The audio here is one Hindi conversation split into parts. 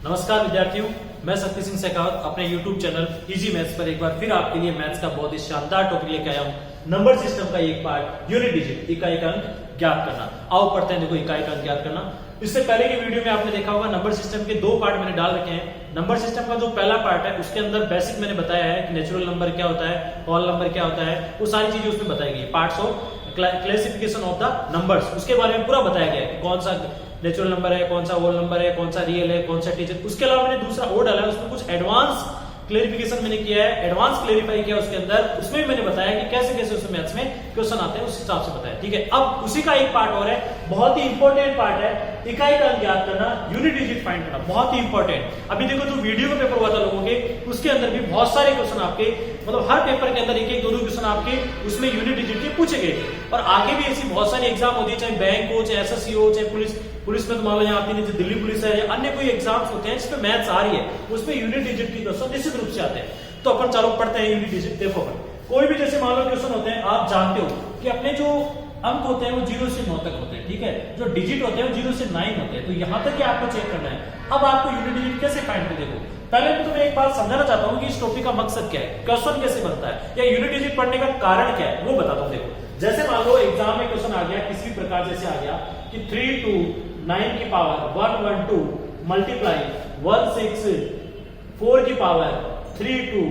नमस्कार विद्यार्थियों, मैं शक्ति सिंह शेखावत अपने YouTube चैनल इजी मैथ्स पर एक बार फिर आपके लिए मैथ्स का बहुत ही शानदार टॉपिक लेके आया हूँ। नंबर सिस्टम का एक पार्ट यूनिट डिजिट इकाई का अंक ज्ञात करना। आओ पढ़ते हैं। देखो, इकाई का अंक ज्ञात करना। इससे पहले की वीडियो में आपने देखा होगा नंबर सिस्टम के दो पार्ट मैंने डाल रखे हैं। नंबर सिस्टम का जो पहला पार्ट है उसके अंदर बेसिक मैंने बताया है कि नेचुरल नंबर क्या होता है, होल नंबर क्या होता है, वो सारी चीजें उसमें बताई गई। Parts of classification of the numbers, उसके बारे में पूरा बताया गया है कि कौन सा नेचुरल नंबर है, कौन सा होल नंबर है, कौन सा रियल है, कौन सा टीचर। उसके अलावा मैंने दूसरा और डाला है, उसमें कुछ एडवांस क्लेरिफिकेशन मैंने किया है, एडवांस क्लेरिफाई किया उसके अंदर। उसमें भी मैंने बताया कि कैसे कैसे उसमें मैथ्स में क्वेश्चन आते हैं, उस हिसाब से बताया। ठीक है, अब उसी का एक पार्ट और है, बहुत ही इंपॉर्टेंट पार्ट है, इकाई का अंक ज्ञात करना, यूनिट डिजिट फाइंड करना, बहुत ही इंपॉर्टेंट। अभी देखो, जो वीडियो का पेपर हुआ था लोगों के, उसके अंदर भी बहुत सारे क्वेश्चन आपके, मतलब हर पेपर के अंदर एक एक दो क्वेश्चन आपके उसमें यूनिट डिजिट के पूछे गए थे। और आगे भी ऐसी बहुत सारी एग्जाम होती है, चाहे बैंक हो, चाहे एसएससी हो, चाहे पुलिस में तो मान लो यहाँ आती नहीं, जो दिल्ली पुलिस है या अन्य कोई एग्जाम्स होते हैं जिसमें मैथ्स आ रही है, उसमें यूनिट डिजिट की क्वेश्चन निश्चित रूप से आते हैं। तो अपन चलो पढ़ते हैं यूनिट डिजिट। देखो, कोई भी जैसे मान लो क्वेश्चन होते हैं, आप जानते हो कि अपने जो अंक होते हैं वो 0 से 9 तक होते हैं। ठीक है, जो डिजिट होते हैं वो 0 से 9 होते हैं। तो यहां तक ही आपको चेक करना है। अब आपको यूनिट डिजिट कैसे फाइंड कर, देखो पहले तो मैं एक बात समझाना चाहता हूं कि इस टॉपिक का मकसद क्या है, क्वेश्चन कैसे बनता है, या यूनिट डिजिट पढ़ने का कारण क्या है, वो बताता हूं। देखो, जैसे मान लो एग्जाम में क्वेश्चन आ गया किसी भी प्रकार, जैसे आ गया कि 3 to 9 की पावर 112 मल्टीप्लाई 16 4 की पावर 3 to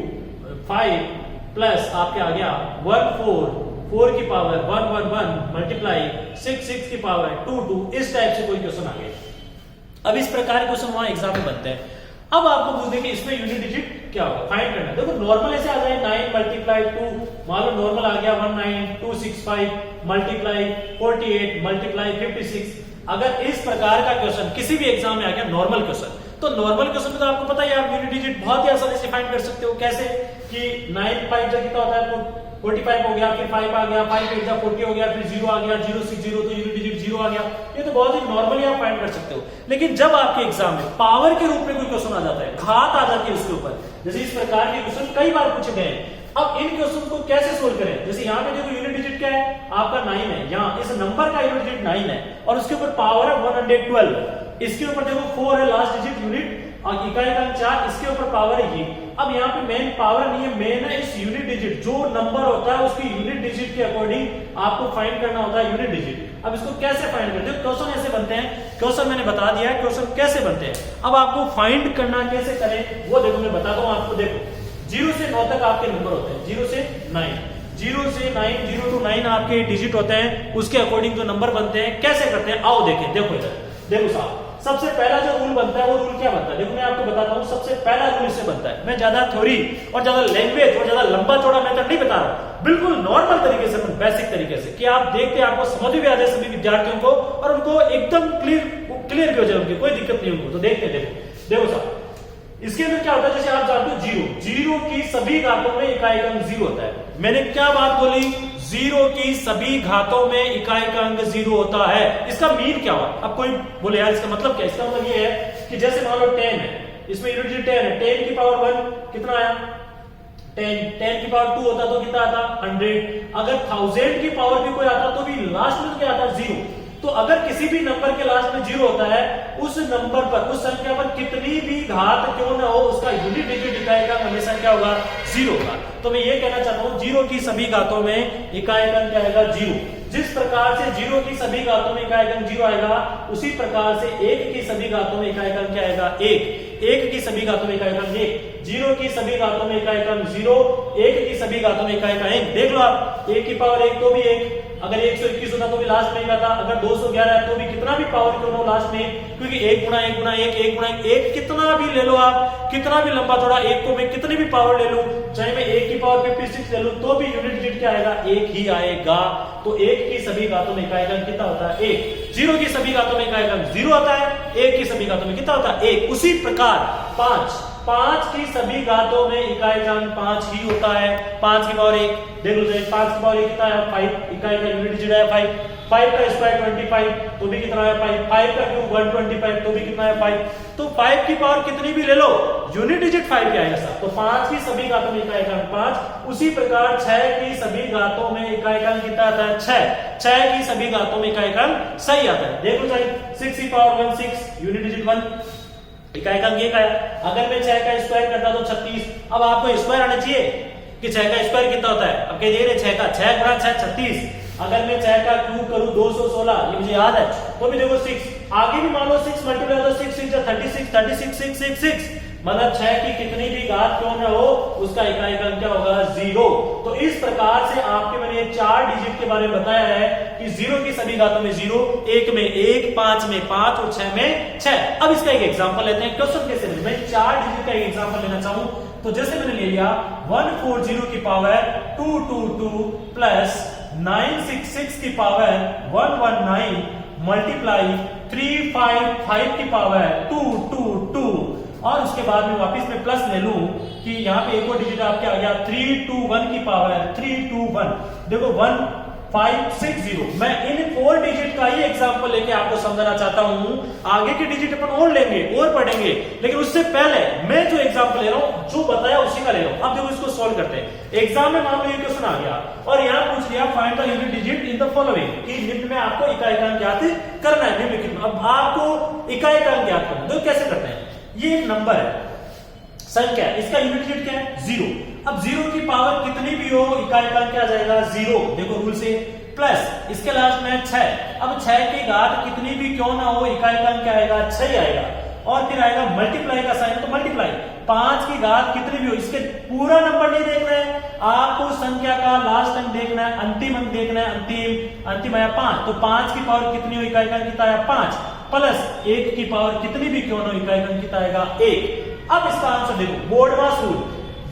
5 प्लस आपके आ गया 14 4 की पावर 111 मल्टीप्लाई 6 की पावर 22। इस टाइप से कोई क्वेश्चन आ गया। अब इस प्रकार के क्वेश्चन वहां एग्जाम में बनते हैं। अब आपको पूछते हैं कि इसमें यूनिट डिजिट क्या होगा, फाइंड करना है। देखो, नॉर्मल ऐसे आ जाए 9 मल्टीप्लाई 2, मान लो नॉर्मल आ गया 19265 मल्टीप्लाई 48 मल्टीप्लाई 56। अगर इस प्रकार का क्वेश्चन किसी भी एग्जाम में आ गया नॉर्मल क्वेश्चन, तो नॉर्मल क्वेश्चन में तो आपको पता ही है, आप यूनिट डिजिट बहुत ही आसानी से फाइंड कर सकते हो। कैसे कि 9 5 जा कितना होता है, 45 हो गया, फिर 5 आ गया, 5 8 जा 40 हो गया, फिर 0 आ गया, 0 6 0, तो यूनिट डिजिट 0 आ गया। ये तो बहुत ही नॉर्मली आप फाइंड कर सकते हो। लेकिन जब आपके एग्जाम में पावर के रूप में कोई क्वेश्चन आ जाता है, घात आ जाती है उसके ऊपर, जैसे इस प्रकार के क्वेश्चन कई बार पूछे गए हैं। अब इन क्वेश्चन को कैसे सोल्व करें, जैसे यहाँ पे देखो यूनिट डिजिट क्या है, आपका 9 है, यहाँ इस नंबर का यूनिट डिजिट 9 है और उसके ऊपर पावर है 112, इसके ऊपर देखो 4 है लास्ट डिजिट यूनिट, और इकाई का अंक 4, इसके ऊपर पावर है ये। अब यहाँ पे मेन पावर नहीं है, मेन है इस यूनिट डिजिट, जो नंबर होता है उसकी यूनिट डिजिट के अकॉर्डिंग आपको फाइंड करना होता है यूनिट डिजिट। अब इसको कैसे फाइंड करते हैं, क्वेश्चन ऐसे बनते हैं, क्वेश्चन मैंने बता दिया है क्वेश्चन कैसे बनते हैं। अब आपको फाइंड करना कैसे करें वो देखो, मैं बताता हूँ आपको। देखो, 0 से 9 तक आपके नंबर होते हैं, 0 से 9, 0 से 9, 0 to 9 आपके डिजिट होते हैं, उसके अकॉर्डिंग जो नंबर बनते हैं कैसे करते हैं, आओ देखें। देखो इधर देखो साहब, सबसे पहला जो रूल बनता है वो रूल क्या बनता है, देखो मैं आपको बताता हूं। सबसे पहला रूल इससे बनता है, मैं ज्यादा थ्योरी और ज्यादा लैंग्वेज और ज्यादा लंबा चौड़ा मेथड नहीं बता रहा, बिल्कुल नॉर्मल तरीके से, बेसिक तरीके से, कि आप देखते आपको समझ भी आ जाए सभी विद्यार्थियों को, और उनको एकदम क्लियर भी हो जाए, उनकी कोई दिक्कत नहीं उनको। तो देखते देखो साहब, इसके अंदर क्या होता है, जैसे आप जानते हो 0 की सभी घातों में इकाई का अंक 0 होता है। मैंने क्या बात बोली, 0 की सभी घातों में इकाई का अंक 0 होता है। इसका मीन क्या हुआ, अब कोई बोले यार इसका मतलब क्या, इसका मतलब ये है कि जैसे मान लो 10 है, इसमें यूनिट डिजिट 10 है, 10 की पावर 1 कितना आया 10 की पावर 2 होता तो कितना आता 100। अगर 1000 की पावर भी कोई आता तो भी लास्ट में क्या आता 0। तो अगर किसी भी नंबर के लास्ट में 0 होता है, उस नंबर पर, उस संख्या पर कितनी भी घात क्यों ना हो, उसका यूनिट डिजिट इकाई का हमेशा क्या होगा 0 होगा। तो मैं ये कहना चाहता हूं, 0 की सभी घातों में इकाई का क्या आएगा 0। जिस प्रकार से 0 की सभी घातों में इकाई का 0 आएगा, उसी प्रकार से 1 की सभी घातों में इकाई का क्या आएगा 1 की सभी घातों में इकाई का 1, 0 की सभी घातों में इकाई का 0, 1 की सभी घातों में इकाई का 1। देख लो आप, 1 की पावर 1 तो भी 1, अगर 121 होता तो भी लास्ट में आता, अगर 211 है तो भी कितना भी पावर क्यों ना हो लास्ट में, क्योंकि 1 गुणा 1 गुणा 1 1 गुणा 1 कितना भी ले लो आप, कितना भी लंबा चौड़ा 1 को मैं कितनी भी पावर ले लूं, चाहे मैं 1 की पावर 56 ले लूं, तो भी यूनिट डिजिट क्या आएगा 1 ही आएगा। तो 1 की सभी घातों में इकाई का कितना होता है 1, 0 की सभी घातों में इकाई का 0 होता है, 1 की सभी घातों में कितना होता है 1। उसी प्रकार 5 की सभी घातों में इकाई का 5 ही होता है। 5 की पावर 1 देख लो, 5 की पावर 1 कितना है 5, इकाई का यूनिट डिजिट है 5, 5 का स्क्वायर 25 तो भी कितना है 5, 5 का क्यूब 125 तो भी कितना है 5। तो 5 की पावर कितनी भी ले लो, यूनिट डिजिट 5 के आएगा साहब। तो 5 की सभी घातों में इकाई का 5। उसी प्रकार 6 की सभी घातों में इकाई का कितना आता है 6 की सभी घातों में इकाई का सही आता है। देख लो 6 की पावर 1 6 यूनिट डिजिट 1, इकाई का अंक 1 आया। अगर मैं 6 का स्क्वायर करता तो 36। अब आपको स्क्वायर आना चाहिए कि 6 का स्क्वायर कितना होता है। अब कह दे 6 का 6 गुणा 6 36। अगर मैं 6 का क्यूब करूं 216, ये मुझे याद है, तो भी देखो 6 आगे भी मान लो 6 मल्टीप्लाई हो तो 6 6 36 36 6 6 6 मतलब 6 की कितनी भी घात क्यों ना हो उसका इकाई का अंक क्या होगा 0। तो इस प्रकार से आपके मैंने 4 डिजिट के बारे में बताया है कि 0 की सभी घातों में 0, 1 में 1, 5 में 5 और 6 में 6। अब इसका एक एग्जांपल लेते हैं। क्वेश्चन कैसे लें, मैं 4 डिजिट का एक एग्जांपल लेना चाहूं तो जैसे मैंने ले लिया 140 की पावर 222 प्लस 966 की पावर 119 मल्टीप्लाई 355 की पावर 222 और उसके बाद में वापस में प्लस ले लूं कि यहाँ पे एक और डिजिट आपके आ गया 321 की पावर 321 देखो 1560। मैं इन 4 डिजिट का ही एग्जांपल लेके आपको समझाना चाहता हूं। आगे के डिजिट अपन और लेंगे और पढ़ेंगे, लेकिन उससे पहले मैं जो एग्जांपल ले रहा हूं जो बताया उसी का ले रहा हूं। अब देखो इसको सॉल्व करते हैं। एग्जाम में मान लो ये क्वेश्चन आ गया और यहाँ पूछ लिया find the unit digit in the following कि निम्न में आपको इकाई का अंक ज्ञात करना है निम्नलिखित में। अब आपको इकाई का अंक ज्ञात करना, तो कैसे करते हैं। ये एक नंबर है, संख्या, इसका यूनिट डिजिट क्या है 0। अब 0 की पावर कितनी भी हो इकाई का अंक क्या आ जाएगा 0। देखो रूल से प्लस इसके लास्ट में 6। अब 6 की घात कितनी भी क्यों ना हो इकाई का अंक क्या आएगा 6 आएगा। और फिर आएगा मल्टीप्लाई का साइन तो मल्टीप्लाई 5 की घात कितनी भी हो, इसके पूरा नंबर नहीं देखना है आपको, संख्या का लास्ट अंक देखना है, अंतिम अंक देखना है। अंतिम आया 5 तो 5 की पावर कितनी हो इकाई का अंक कितना आया 5 प्लस 1 की पावर कितनी भी क्यों ना हो इकाई का अंक कितना आएगा 1। अब इसका आंसर देखो BODMAS rule,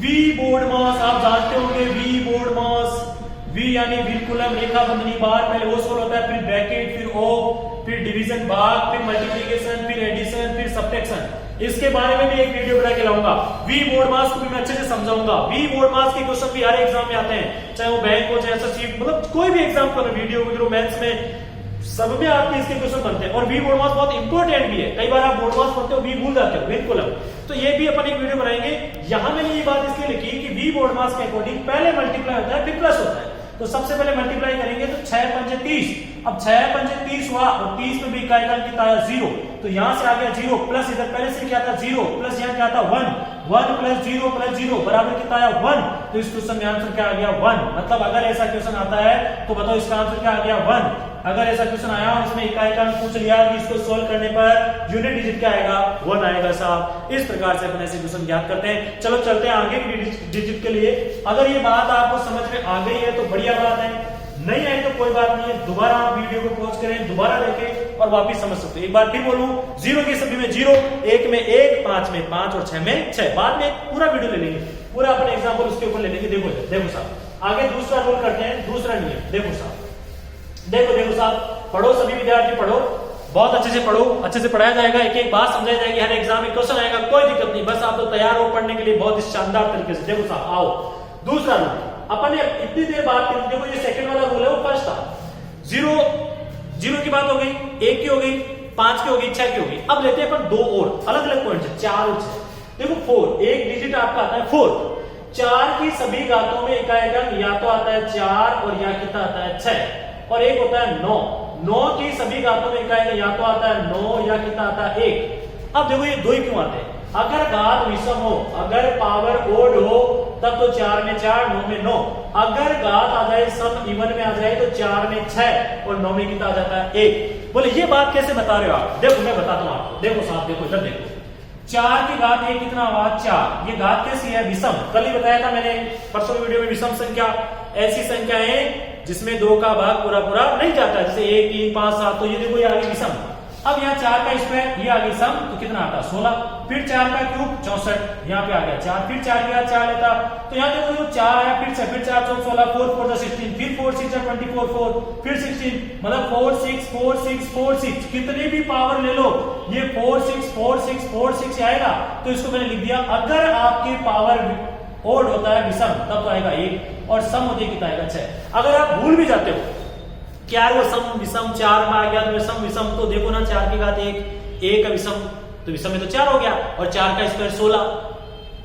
we BODMAS आप जानते होंगे, वी बोर्ड मास, वी यानी विलकुलम रेखा बंधनी बार, पहले ओ सोल होता है फिर ब्रैकेट फिर ओ फिर डिवीजन भाग फिर मल्टीप्लिकेशन फिर एडिशन फिर सब्ट्रैक्शन। इसके बारे में भी एक वीडियो बना के लाऊंगा। वी बोर्ड मास को भी मैं अच्छे से समझाऊंगा। वी बोर्ड मास के क्वेश्चन भी हर एग्जाम में आते हैं, चाहे वो बैंक हो चाहे एसएससी, मतलब कोई भी एग्जाम का वीडियो वीडियो मैथ्स में सब में आपके इसके क्वेश्चन बनते हैं। और वी बोर्ड मास बहुत इंपॉर्टेंट भी है, कई बार आप बोर्ड मास पढ़ते हो वी भूल जाते हो बिल्कुल। तो ये भी अपन एक वीडियो बनाएंगे। यहां मैंने ये बात इसलिए लिखी कि वी बोर्ड मास के अकॉर्डिंग पहले मल्टीप्लाई होता है फिर प्लस होता है। तो सबसे पहले मल्टीप्लाई करेंगे तो 6 पंजे 30। अब 6 पंजे 30 हुआ और 30 में भी इकाई का अंक कितना आया 0। तो यहां से आ गया 0 प्लस इधर पहले से क्या था 0 प्लस यहां क्या था 1 1 प्लस 0 बराबर कितना आया 1। तो इस क्वेश्चन में आंसर क्या आ गया 1। मतलब अगर ऐसा क्वेश्चन आता है तो बताओ इसका आंसर क्या आ गया 1। अगर ऐसा क्वेश्चन आया इसमें इकाई का अंक पूछ लिया कि इसको सोल्व करने पर यूनिट डिजिट क्या आएगा 1 आएगा साहब। इस प्रकार से अपन ऐसे क्वेश्चन ज्ञात करते हैं। चलो चलते हैं आगे की डिजिट के लिए। अगर ये बात आपको समझ में आ गई है तो बढ़िया बात है, नहीं आई तो कोई बात नहीं है, दोबारा आप वीडियो को पॉज करें, दोबारा देखें और वापिस समझ सकते हैं। एक बार फिर बोलूं 0 की सभी में 0, 1 में 1, 5 में 5 और 6 में 6। बाद में पूरा वीडियो ले लेंगे, पूरा अपन एग्जांपल उसके ऊपर ले लेंगे। देखो साहब आगे दूसरा रोल करते हैं, दूसरा नियम देखो साहब, देखो साहब पढ़ो, सभी विद्यार्थी पढ़ो, बहुत अच्छे से पढ़ो, अच्छे से पढ़ाया जाएगा, एक एक बात समझाई जाएगी, हर एग्जाम में क्वेश्चन आएगा, कोई दिक्कत नहीं, बस आप तो तैयार हो पढ़ने के लिए बहुत ही शानदार तरीके से। देखो साहब आओ दूसरा रूल, अपन ने इतनी देर बात की, देखो ये सेकंड वाला रूल है वो फर्स्ट था। 0 की बात हो गई, 1 की हो गई, 5 की हो गई, 6 की हो गई। अब लेते हैं अपन दो और अलग अलग पॉइंट से, 4 और 6। देखो 4 एक डिजिट आपका आता है 4, 4 की सभी घातों में इकाई का या तो आता है 4 और या कितना आता है 6, और एक होता है 9, 9 की सभी घातों में इकाई का या तो आता है 9 या कितना आता है 1। अब देखो ये दो ही क्यों आते हैं, अगर घात विषम हो, अगर पावर ओड हो तब तो 4 में 4, 9 में 9। अगर घात आ जाए सम इवन में आ जाए तो 4 में 6 और 9 में कितना आ जाता है 1। बोले ये बात कैसे बता रहे हो आप, देखो मैं बताता हूं आपको। देखो साहब देखो इधर देखो, 4 की घात ये कितना हुआ 4, ये घात कैसी है विषम। कल ही बताया था मैंने परसों वीडियो में, विषम संख्या ऐसी संख्या है जिसमें 2 का भाग पूरा पूरा नहीं जाता, जैसे 1 3 5 7। तो ये देखो ये आ गई विषम। अब यहाँ 4 का स्क्वायर ये आ गई सम, तो कितना आता 16, फिर 4 का क्यूब 64, यहाँ पे आ गया 4, फिर 4 के बाद 4 लेता, तो यहाँ देखो 4 आया, फिर 4 4 16, 4 4 16, फिर 4 6 24 4, फिर 16, मतलब 4 6 4 6 4 6, कितनी भी पावर ले लो ये 4 6 4 6 4 6 आएगा। तो इसको मैंने लिख दिया, अगर आपकी पावर ओड होता है विषम तब तो आएगा 1 और सम होती है कितना आएगा 6। अगर आप भूल भी जाते हो क्या वो सम विषम 4 में आ गया तो सम विषम, तो देखो ना 4 की घात 1, 1 का विषम तो विषम में तो 4 हो गया, और 4 का स्क्वायर 16,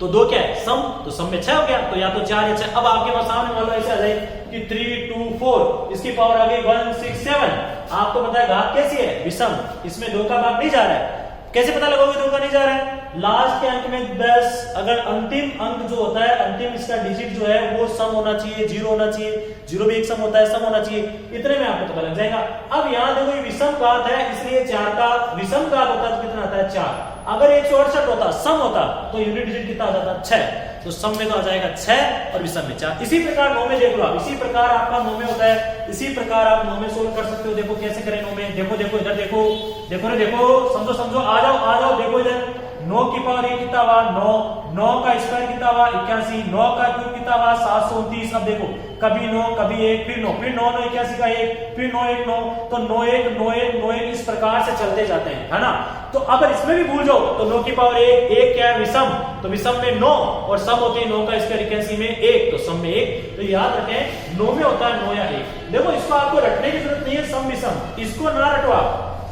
तो 2 क्या है सम, तो सम में 6 हो गया, तो या तो 4 या 6। अब आपके पास सामने मान लो ऐसे आ जाए कि 3 2 4, इसकी पावर आ गई 1 6 7। आपको पता है घात कैसी है विषम, इसमें 2 का भाग नहीं जा रहा है, कैसे पता लगाओगे धोखा नहीं जा रहा है? लास्ट के अंक में 10, अगर अंतिम अंक जो होता है, अंतिम इसका डिजिट जो है वो सम होना चाहिए, 0 होना चाहिए, 0 भी एक सम होता है, सम होना चाहिए, इतने में आपको पता लग जाएगा। अब यहाँ देखो ये विषम घात है, इसलिए 4 का विषम घात होता है तो कितना आता है 4। अगर 168 होता सम होता तो यूनिट डिजिट कितना आ जाता 6, तो सम में तो आ जाएगा 6 और विषम में 4। इसी प्रकार 9 में देख लो आप, इसी प्रकार आपका 9 में होता है, इसी प्रकार आप 9 में सोल्व कर सकते हो। देखो कैसे करें 9 में, देखो देखो इधर देखो, देखो रे देखो, समझो समझो, आ जाओ देखो इधर। 9 की पावर एक कितना हुआ 9, 9 का स्क्वायर कितना हुआ 81, 9 का क्यूब कितना हुआ 729। अब देखो कभी 9 कभी 1 फिर 9 फिर 9 9 81 का 1 फिर 9 1 9, तो 9 1 9 1 9 1 इस प्रकार से चलते जाते हैं, है ना। तो अगर इसमें भी भूल जाओ तो 9 की पावर 1 क्या है विषम, तो विषम में 9 और सम होती है 9 का स्क्वायर 81 में 1, तो सम में 1। तो याद रखें 9 में होता है 9 या 1। देखो इसको आपको रटने की जरूरत नहीं है, सम विषम इसको ना रटो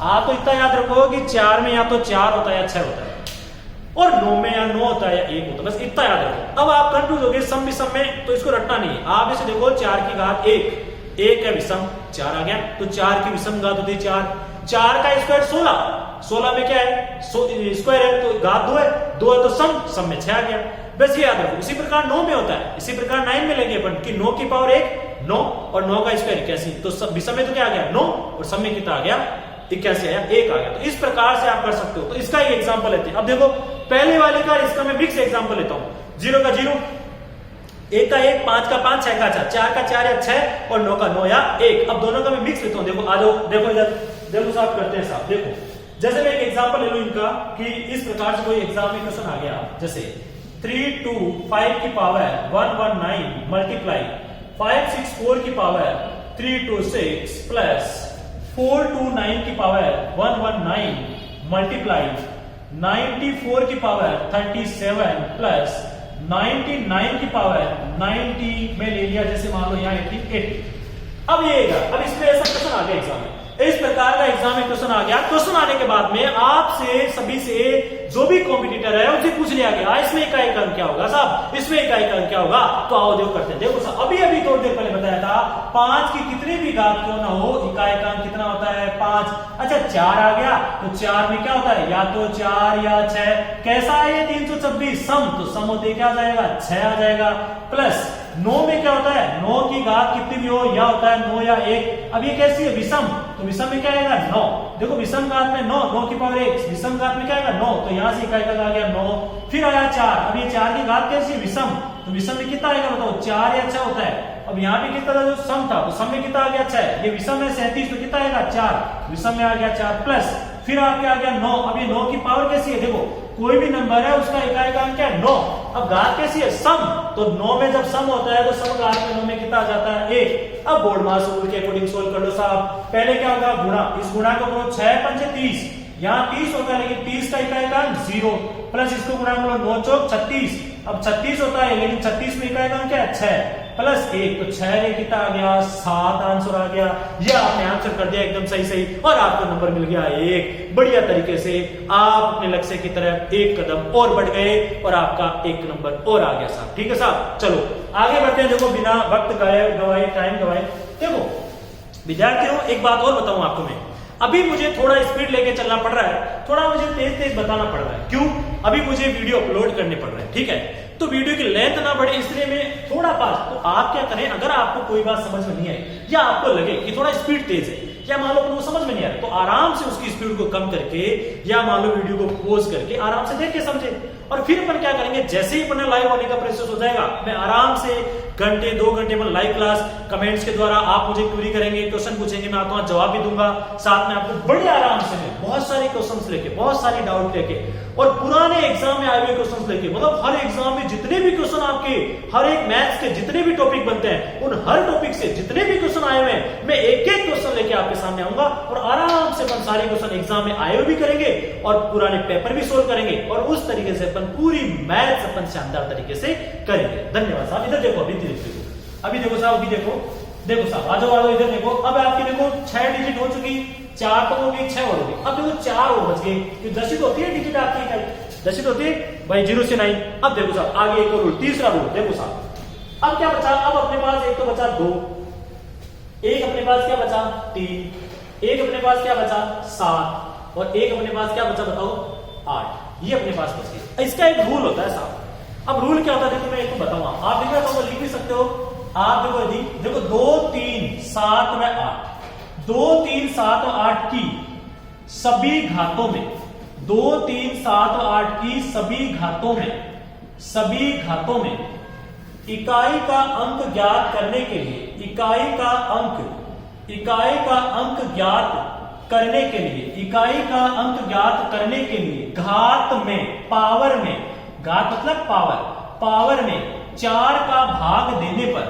आप तो इतना याद रखो कि 4 में या तो 4 होता है या 6 होता है, और 9 में या 9 होता है या 1 होता है, बस इतना याद रखो। अब आप कंफ्यूज हो गए सम विषम में, तो इसको रटना नहीं है। आप इसे देखो 4 की घात 1 है विषम, 4 आ गया, तो 4 की विषम घात होती है 4 का स्क्वायर 16 में क्या है स्क्वायर है, तो घात 2 है, 2 है तो सम में 6 आ गया, बस ये याद रखो। इसी प्रकार 9 में होता है, इसी प्रकार 9 में लेंगे अपन कि 9 की पावर 1 9 और 9 का स्क्वायर 81, तो विषम में तो क्या आ गया 9 और सम में कितना आ गया 81 आया, 1 आ गया। तो इस प्रकार से आप कर सकते हो। तो इसका एक एग्जांपल लेते हैं। अब देखो पहले वाले का, इसका मैं मिक्स एग्जांपल लेता हूं। 0 का 0, 1 का 1, 5 का 5, 6 का 4, 4 का 4 या 6 और 9 का 9 या 1। अब दोनों का मैं मिक्स लेता हूं। देखो आ जाओ, देखो इधर देखो साहब करते हैं साहब। देखो जैसे मैं एक एग्जांपल ले लूं इनका कि इस प्रकार से कोई एग्जाम में क्वेश्चन आ गया, जैसे 3 2 5 की पावर 119 मल्टीप्लाई 564 की पावर 326 प्लस 429 की पावर 119 मल्टीप्लाई 94 की पावर 37 प्लस 99 की पावर 90 में ले लिया, जैसे मान लो यहाँ 80। अब ये अब इसमें ऐसा क्वेश्चन आ गया एग्जाम में, इस प्रकार का एग्जाम में क्वेश्चन आ गया। क्वेश्चन आने के बाद में आपसे सभी से जो भी कॉम्पिटिटर है उनसे पूछ लिया गया इसमें इकाई का अंक क्या होगा साहब, इसमें इकाई का अंक क्या होगा। तो आओ देखो करते हैं। देखो साहब अभी थोड़ी देर पहले बताया था 5 की कितनी भी घात क्यों ना हो इकाई का अंक कितना होता है 5। अच्छा 4 आ गया तो 4 में क्या होता है या तो 4 या 6। कैसा है ये 326 सम, तो सम होते क्या आ जाएगा 6 आ जाएगा। प्लस 9 में क्या होता है 9 की घात कितनी भी हो या होता है 9 या 1। अब ये कैसी है विषम, तो विषम में क्या आएगा 9। देखो विषम घात में 9 की पावर 1, विषम घात में क्या आएगा 9, तो यहां से इकाई का आ गया 9। फिर आया 4, अब ये 4 की घात कैसी है विषम, तो विषम में कितना आएगा बताओ 4 या 6 होता है। अब यहाँ पे कितना था जो सम था, तो सम में कितना आ गया 6। ये विषम है 37, तो कितना आएगा 4, विषम में आ गया 4 प्लस फिर आपके आ गया 9। अब ये 9 की पावर कैसी है, देखो कोई भी नंबर है उसका इकाई का अंक क्या है 9। अब घात कैसी है सम, तो 9 में जब सम होता है तो सम घात में 9 में कितना आ जाता है 1। अब बोर्ड मास रूल के अकॉर्डिंग सोल्व कर लो साहब। पहले क्या होगा गुणा, इस गुणा को करो 6 पंचे 30, यहाँ 30 होता है लेकिन 30 का इकाई का अंक 0 प्लस इसको गुणा करो 9 चौक 36। अब 36 होता है लेकिन 36 में इकाई का अंक क्या है 6 प्लस 1, तो 6 में कितना आ गया 7 आंसर आ गया। ये आपने आंसर कर दिया एकदम सही और आपको नंबर मिल गया 1। बढ़िया तरीके से आप अपने लक्ष्य की तरफ एक कदम और बढ़ गए और आपका एक नंबर और आ गया साहब। ठीक है साहब, चलो आगे बढ़ते हैं। देखो बिना वक्त गवाए टाइम गवाए, देखो विद्यार्थियों एक बात और बताऊं आपको मैं, अभी मुझे थोड़ा स्पीड लेके चलना पड़ रहा है, थोड़ा मुझे तेज बताना पड़ रहा है। क्यों? अभी मुझे वीडियो अपलोड करने पड़ रहे हैं, ठीक है, तो वीडियो की लेंथ ना बढ़े इसलिए मैं थोड़ा फास्ट। तो आप क्या करें, अगर आपको कोई बात समझ में नहीं आई या आपको लगे कि थोड़ा स्पीड तेज है या मान लो वो समझ में नहीं आ रहा, तो आराम से उसकी स्पीड को कम करके या मान लो वीडियो को पॉज करके आराम से देख के समझे। और फिर अपन क्या करेंगे, जैसे ही अपने लाइव होने का प्रोसेस हो जाएगा, मैं आराम से घंटे 2 घंटे में लाइव क्लास कमेंट्स के द्वारा आप मुझे क्वेरी करेंगे, क्वेश्चन पूछेंगे, मैं आपको जवाब भी दूंगा। साथ में आपको बड़े आराम से मैं बहुत सारे क्वेश्चंस लेके, बहुत सारे डाउट लेके और पुराने एग्जाम में आए हुए क्वेश्चंस लेके, मतलब हर एग्जाम में जितने भी क्वेश्चन आपके हर एक मैथ्स के जितने भी टॉपिक बनते हैं उन हर टॉपिक से जितने भी क्वेश्चन आए हुए हैं मैं एक एक क्वेश्चन लेके आपके सामने आऊंगा और आराम से अपन सारे क्वेश्चन एग्जाम में आए हुए भी करेंगे और पुराने पेपर भी सोल्व करेंगे और उस तरीके से अपन पूरी मैथ्स अपन शानदार तरीके से करेंगे। धन्यवाद साहब। इधर देखो, अभी देखो साहब, अभी देखो साहब, आ जाओ इधर देखो। अब आपकी देखो 6 डिजिट हो चुकी, 4 तो होगी 6 और होगी। अब देखो 4 और बच गए, दशित होती है डिजिट आपकी, दशित होती है भाई 0 से 9। अब देखो साहब आगे एक और रूल, तीसरा रूल देखो साहब। अब क्या बचा, अब अपने पास एक तो बचा 2, एक अपने पास क्या बचा 3, एक अपने पास क्या बचा 7 और एक अपने पास क्या बचा बताओ 8, ये अपने पास बच गई। इसका एक रूल होता है साहब। अब रूल क्या होता है देखो मैं एक बताऊंगा, आप लिख रहे हो लिख भी सकते हो आप। देखो 2 3 7 व 8, 2 3 7 और 8 की सभी घातों में, 2 3 7 और 8 की सभी घातों में इकाई का अंक ज्ञात करने के लिए, इकाई का अंक ज्ञात करने के लिए, इकाई का अंक ज्ञात करने के लिए घात में, पावर में, घात मतलब पावर में 4 का भाग देने पर,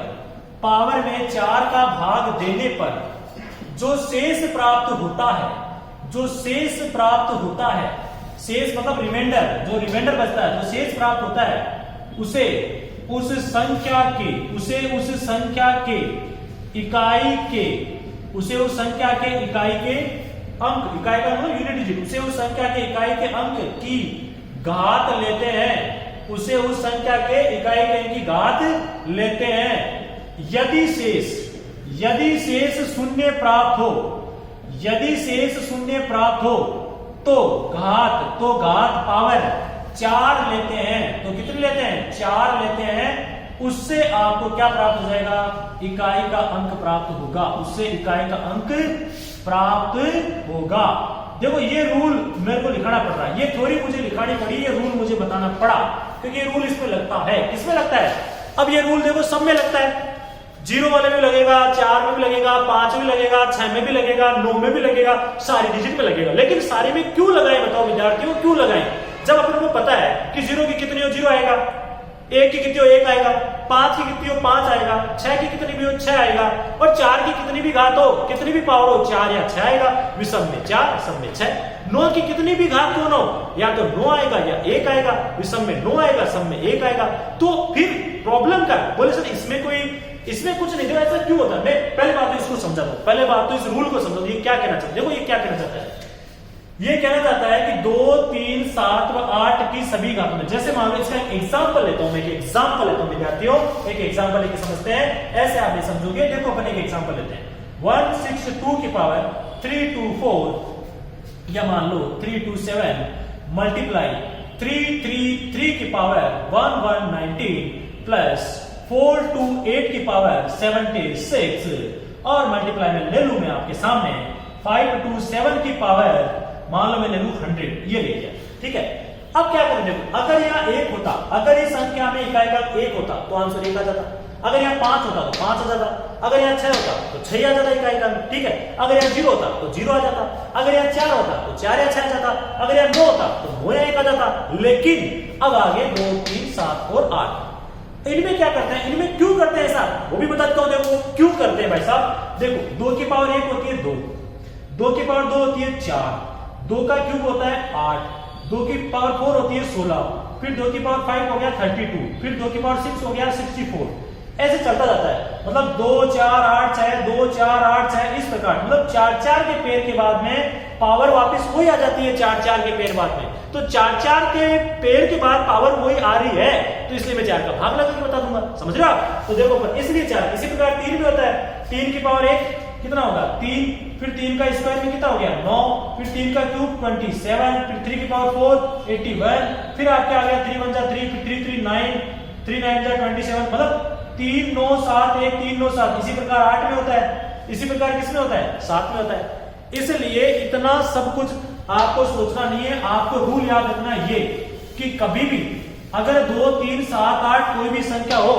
पावर में 4 का भाग देने पर जो शेष प्राप्त होता है, जो शेष प्राप्त होता है, शेष मतलब रिमाइंडर, जो रिमाइंडर बचता है, जो शेष प्राप्त होता है, उसे उस संख्या के, उसे उस संख्या के इकाई के, उसे उस संख्या के इकाई के अंक, इकाई का मतलब यूनिट डिजिट, उसे उस संख्या के इकाई के अंक की घात लेते हैं, उसे उस संख्या के इकाई के अंक की घात लेते हैं। यदि शेष शून्य प्राप्त हो, यदि शेष शून्य प्राप्त हो तो घात पावर 4 लेते हैं। तो कितने लेते हैं? 4 लेते हैं। उससे आपको क्या प्राप्त हो जाएगा? इकाई का अंक प्राप्त होगा, उससे इकाई का अंक प्राप्त होगा। देखो ये रूल मेरे को लिखाना पड़ रहा है, ये थ्योरी मुझे लिखानी पड़ी, ये रूल मुझे बताना पड़ा क्योंकि ये रूल इसमें लगता है। किसमें लगता है? अब ये रूल देखो सब में लगता है, 0 वाले में लगेगा, 4 में भी लगेगा, 5 में लगेगा, 6 में भी लगेगा, 9 में भी लगेगा, सारी डिजिट में लगेगा। लेकिन सारे में क्यों लगाए बताओ विद्यार्थियों, क्यों लगाए? जब अपन को पता है कि 0 की कितनी हो 0 आएगा, 1 की कितनी हो 1 आएगा, 5 की कितनी हो 5 आएगा, 6 की कितनी भी हो 6 आएगा, और 4 की कितनी भी घात हो, कितनी भी पावर हो 4 या 6 आएगा, विषम में 4 सम में 6। 9 की कितनी भी घात क्यों ना हो, या तो 9 आएगा या 1 आएगा, विषम में 9 आएगा, सम में 1 आएगा। तो फिर प्रॉब्लम क्या? बोले सर इसमें कुछ नहीं, ऐसा क्यों होता है? मैं पहले बात तो इसको समझा दो, पहले बात तो इस रूल को समझो, ये क्या कहना चाहता है। देखो ये क्या कहना चाहता है, ये कहना चाहता है कि 2 3 7 व 8 की सभी घातों में, जैसे मान लो इसका एग्जांपल लेता हूं मैं, एक एग्जांपल लेता हूं विद्यार्थियों, एक एग्जांपल लेके समझते हैं, ऐसे आप नहीं समझोगे। देखो अपन एक एग्जांपल लेते हैं, 162 की पावर 324, या मान लो 327 मल्टीप्लाई 333 की पावर 1119 प्लस 428 की पावर 76, और मल्टीप्लाई में ले लू मैं आपके सामने 527 की पावर मान लो मैं ले लू 100, ये ले लिया, ठीक है। अब क्या करें? देखो अगर यहाँ 1 होता, अगर इस संख्या में इकाई का 1 होता तो आंसर 1 आ जाता, अगर यहाँ 5 होता तो 5 आ जाता, अगर यहाँ 6 होता तो 6 आ जाता इकाई का, ठीक है। अगर यहाँ 0 होता तो 0 आ जाता, अगर यहाँ 4 होता तो 4 या 6 आ जाता, अगर यहाँ 9 होता तो 9 या 1 आ जाता। लेकिन अब आगे 2 3 7 और 8, इनमें क्या करते हैं, इनमें क्यों करते हैं ऐसा वो भी बताता हूं। देखो क्यों करते हैं भाई साहब, देखो 2 की पावर 1 होती है 2, 2 की पावर 2 होती है 4, 2 का क्यूब होता है 8, 2 की पावर 4 होती है 16, फिर 2 की पावर 5 हो गया 32, फिर 2 की पावर 6 हो गया 64, ऐसे चलता जाता है। मतलब 2 4 8 6, 2 4 8 6, इस प्रकार, मतलब 4 4 के पेड़ के बाद में पावर वापस वही आ जाती है 4 4 के पेड़ बाद में। तो 4 4 के पेड़ के बाद पावर वही आ रही है, तो इसलिए मैं 4 का भाग लगा के बता दूंगा, समझ रहे हो? तो देखो पर इसलिए 4, इसी प्रकार 3 भी होता है, 3 की पावर 1 कितना होगा 3, फिर 3 का स्क्वायर में कितना हो गया 9, फिर 3 का क्यूब 27, फिर 3 की पावर 4 81, फिर आपके आ गया 3 1 जा 3, फिर 3 3 9, 3 9 जा 27, मतलब 3 9 7 1 3 9 7। इसी प्रकार 8 में होता है, इसी प्रकार किसमें होता है 7 में होता है। इसलिए इतना सब कुछ आपको सोचना नहीं है, आपको रूल याद रखना ये कि कभी भी अगर 2 3 7 8 कोई भी संख्या हो,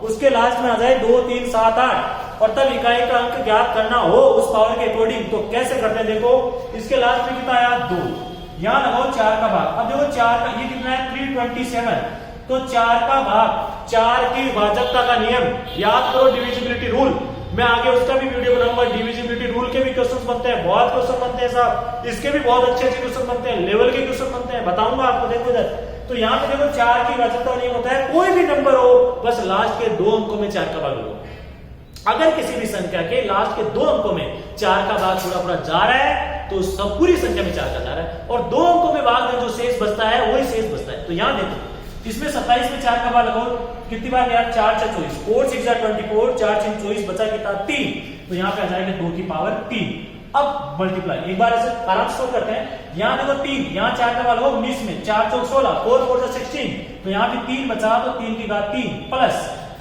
उसके लास्ट में आ जाए 2 3 7 8 और तब इकाई का अंक ज्ञात करना हो उस पावर के अकॉर्डिंग, तो कैसे करते हैं? देखो इसके लास्ट में कितना आया 2, यहां लगाओ 4 का भाग। अब देखो 4 का ये कितना है 327, तो 4 का भाग, 4 की भाजकता का नियम याद करो, डिविजिबिलिटी रूल। मैं आगे उसका भी वीडियो बनाऊंगा, डिविजिबिलिटी रूल के भी क्वेश्चन बनते हैं, बहुत क्वेश्चन बनते हैं साहब, इसके भी बहुत अच्छे अच्छे क्वेश्चन बनते हैं, लेवल के क्वेश्चन बनते हैं, बताऊंगा आपको। देखो इधर, तो यहाँ पे देखो 4 की भाजकता नियम होता है, कोई भी नंबर हो बस लास्ट के 2 अंकों में 4 का भाग लो। अगर किसी भी संख्या के लास्ट के 2 अंकों में 4 का भाग पूरा जा रहा है तो सब पूरी संख्या में 4 का जा रहा है, और 2 अंकों में भाग जो शेष बचता है वही शेष बचता है। तो यहाँ देखो इसमें 27 में 4 का भाग लगाओ, कितनी बार गया 4 4 24, 4 6 24, 4 6 24, बचा कितना 3, तो यहाँ पे आ जाएगा 2 की पावर 3। अब मल्टीप्लाई एक बार ऐसे आराम से सोल्व करते हैं। यहाँ देखो 3, यहाँ 4 का वाला 19 में 4 चौक 16, 4 4 16, तो यहाँ पे 3 बचा तो 3 की घात 3 प्लस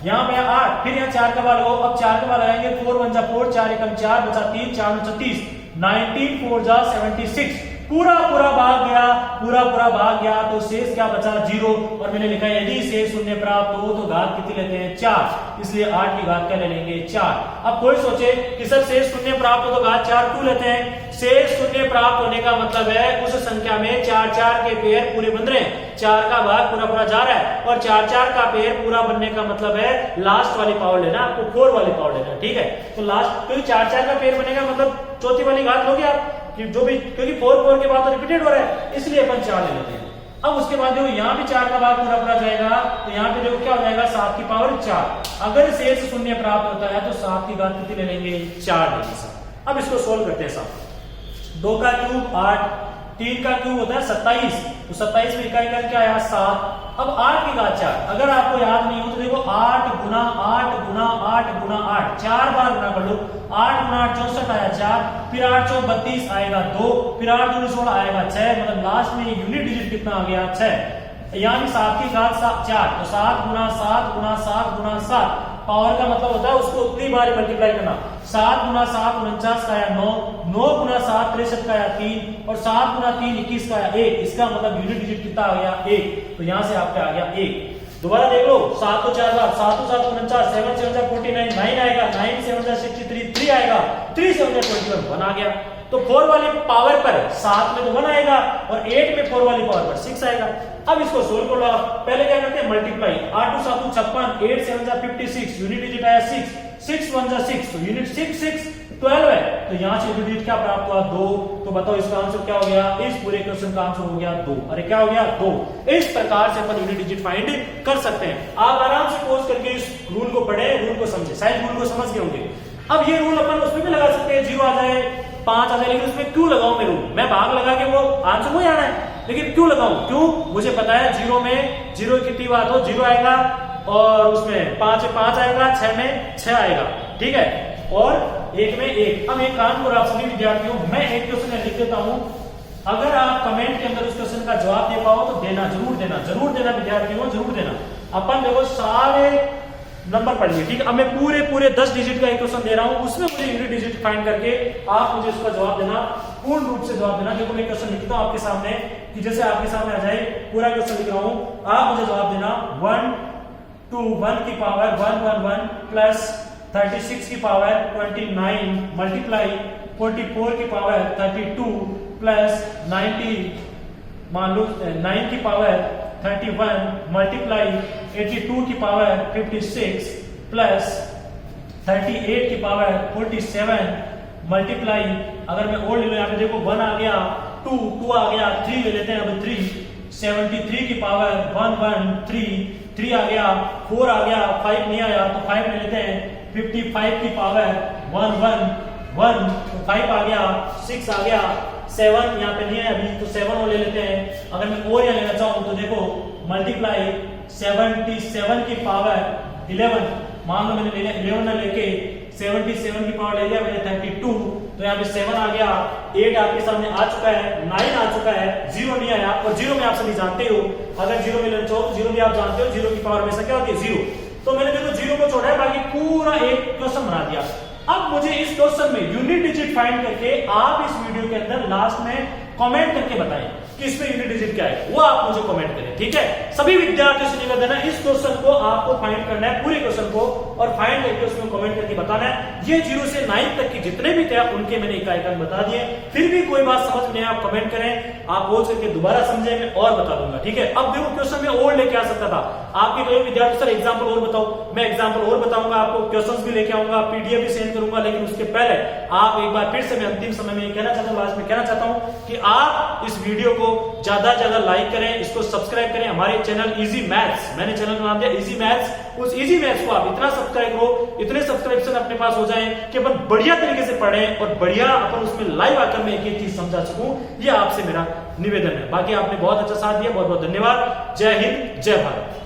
यहाँ पे 8, फिर यहाँ 4 का वाला हो, अब 4 का वाला आएंगे 4 1 जा 4, 4 एकम 4 बचा 3, 4 9 30, 19 4 जा 76, पूरा भाग गया, पूरा भाग गया, तो शेष क्या बचा 0। और मैंने लिखा है यदि शेष शून्य प्राप्त हो तो घात कितनी लेते हैं 4, इसलिए 8 की घात क्या ले लेंगे 4। अब कोई सोचे कि सर शेष शून्य प्राप्त हो तो घात 4 क्यों लेते हैं? शेष शून्य प्राप्त होने का मतलब है उस संख्या में 4 4 के पेयर पूरे बन रहे हैं, 4 का भाग पूरा जा रहा है, और 4 4 का पेयर पूरा बनने का मतलब है लास्ट वाली पावर लेना, आपको 4 वाली पावर लेना, ठीक है। तो लास्ट क्योंकि 4 4 का पेयर बनेगा मतलब चौथी वाली घात लोगे आप, कि जो भी, क्योंकि 4 के बाद तो रिपीटेड हो रहा है, इसलिए अपन 4 ले लेते हैं। अब उसके बाद देखो यहाँ भी 4 का भाग पूरा जाएगा, तो यहाँ पे देखो क्या हो जाएगा 7 की पावर 4। अगर शेष शून्य प्राप्त होता है तो 7 की घात कितनी ले लेंगे 4 लेंगे साहब। अब इसको सोल्व करते हैं साहब। 2 का क्यूब 8, 3 का क्यूब होता है 27, तो 27 में इकाई क्या आया 7। अब 8 की घात 4, अगर आपको याद नहीं हो तो देखो 8 गुना 8 गुना 8 गुना 8, 4 बार गुना कर लो, 8 गुना 8 64 आया 4, फिर 8 चौक 32 आएगा 2, फिर 8 दूनी 16 आएगा 6, मतलब लास्ट में यूनिट डिजिट कितना आ गया 6, यानी 7 की घात 4, तो 7 गुना 7 गुना 7 गुना 7, पावर का मतलब होता है उसको उतनी बार मल्टीप्लाई करना। 7 गुना 7 49 का आया 9, 9 गुना 7 63 का आया 3, और 7 गुना 3 21 का आया 1, इसका मतलब यूनिट डिजिट कितना आ गया 1, तो यहां से आपका आ गया 1। दोबारा देख लो, 7 को 4 बार, 7 7 49, 7 7 49, 9 आएगा, 9 7 63, 3 आएगा, 3 7 21, 1 आ गया। तो 4 वाली पावर पर 7 में तो 1 आएगा, और 8 में 4 वाली पावर पर 6 आएगा। अब इसको सोल्व कर लो आप। पहले क्या करते हैं मल्टीप्लाई, 8 2 7 56, 8 7 56, यूनिट डिजिट आया 6, 6 1 6, तो यूनिट 6 6 12 है, तो यहां से यूनिट डिजिट क्या प्राप्त हुआ 2। तो बताओ इसका आंसर क्या हो गया? इस पूरे क्वेश्चन का आंसर हो गया 2। अरे क्या हो गया 2। इस प्रकार से अपन यूनिट डिजिट फाइंड कर सकते हैं। आप आराम से पोज करके इस रूल को पढ़े, रूल को समझे, शायद रूल को समझ गए होंगे। अब ये रूल अपन उसमें भी लगा सकते हैं, 0 आ जाए 5 आ जाए, लेकिन उसमें क्यों लगाऊं मैं रूल? मैं भाग लगा के वो आंसर वही आना है, लेकिन क्यों लगाऊं? क्यों? मुझे पता है 0 में 0 की कितनी बात हो, 0 आएगा, और उसमें 5 में 5 आएगा, 6 में 6 आएगा, ठीक है, और 1 में 1। अब एक काम करो आप सभी विद्यार्थियों, मैं एक क्वेश्चन लिख देता हूं, अगर आप कमेंट के अंदर उस क्वेश्चन का जवाब दे पाओ तो देना, जरूर देना विद्यार्थियों, जरूर देना। अपन देखो सारे नंबर पढ़िए, ठीक है। अब मैं पूरे 10 डिजिट का एक क्वेश्चन दे रहा हूं, उसमें मुझे यूनिट डिजिट फाइंड करके आप मुझे उसका जवाब देना, पूर्ण रूप से जवाब देना। देखो मैं क्वेश्चन लिखता हूं आपके सामने, कि जैसे आपके सामने आ जाए, पूरा क्वेश्चन लिख रहा हूं, आप मुझे जवाब देना 1 2 1 की पावर 1 1 1 प्लस 36 की पावर 29 मल्टीप्लाई 44 की पावर 32 प्लस 90 मान लो 9 की पावर 31 मल्टीप्लाई 82 की पावर 56 प्लस 38 की पावर 47 मल्टीप्लाई, अगर मैं और ले लो, यहाँ पे देखो 1 आ गया, 2 आ गया, 3 ले लेते हैं अब 3, 73 की पावर 113 आ गया, 4 आ गया, 5 नहीं आया तो 5 ले लेते हैं, 55 की पावर 111, तो 5 आ गया, 6 आ गया, 7 यहाँ पे नहीं है अभी, तो 7 और ले लेते हैं। अगर मैं और यहाँ लेना चाहूँ तो देखो मल्टीप्लाई 77 की पावर 11, मान लो मैंने ले लिया 11 ना लेके 77 की पावर ले लिया मैंने 32, तो यहाँ पे 7 आ गया, 8 आपके सामने आ चुका है, 9 आ चुका है, 0 नहीं आया, और 0 में आप सभी जानते हो, अगर 0 में लेना चाहो तो 0 भी आप जानते हो, 0 की पावर हमेशा क्या होती है 0। तो मैंने देखो 0 को छोड़ा है, बाकी पूरा एक क्वेश्चन बना दिया। अब मुझे इस क्वेश्चन में यूनिट डिजिट फाइंड करके आप इस वीडियो के अंदर लास्ट में कमेंट करके बताएं कि इसमें यूनिट डिजिट क्या है, वो आप मुझे कमेंट करें, ठीक है। सभी विद्यार्थियों से निवेदन है, इस क्वेश्चन को आपको फाइंड करना है, पूरे क्वेश्चन को, और फाइंड करके उसमें कमेंट करके बताना है। ये 0 से 9 तक के जितने भी थे उनके मैंने इकाई बता दिए। फिर भी कोई बात समझ में आप कमेंट करें, आप बोल करके दोबारा समझे, मैं और बता दूंगा, ठीक है। अब देखो क्वेश्चन में और लेके आ सकता था, आपके कोई विद्यार्थी सर एग्जाम्पल और बताओ, मैं एग्जाम्पल और बताऊंगा आपको, क्वेश्चन भी लेके आऊंगा, पीडीएफ भी सेंड करूंगा, लेकिन उसके पहले आप एक बार फिर से मैं अंतिम समय में कहना चाहता हूँ, लास्ट में कहना चाहता हूँ कि आप इस वीडियो को ज्यादा ज्यादा लाइक करें, इसको सब्सक्राइब करें। हमारे चैनल इजी मैथ्स, मैंने चैनल का नाम दिया इजी मैथ्स, उस इजी मैथ्स को आप इतना सब्सक्राइब करो, इतने सब्सक्रिप्शन अपने पास हो जाए कि अपन बढ़िया तरीके से पढ़ें और बढ़िया अपन उसमें लाइव आकर मैं एक एक चीज समझा सकूं। ये आपसे मेरा निवेदन है। बाकी आपने बहुत अच्छा साथ दिया, बहुत बहुत धन्यवाद। जय हिंद, जय भारत।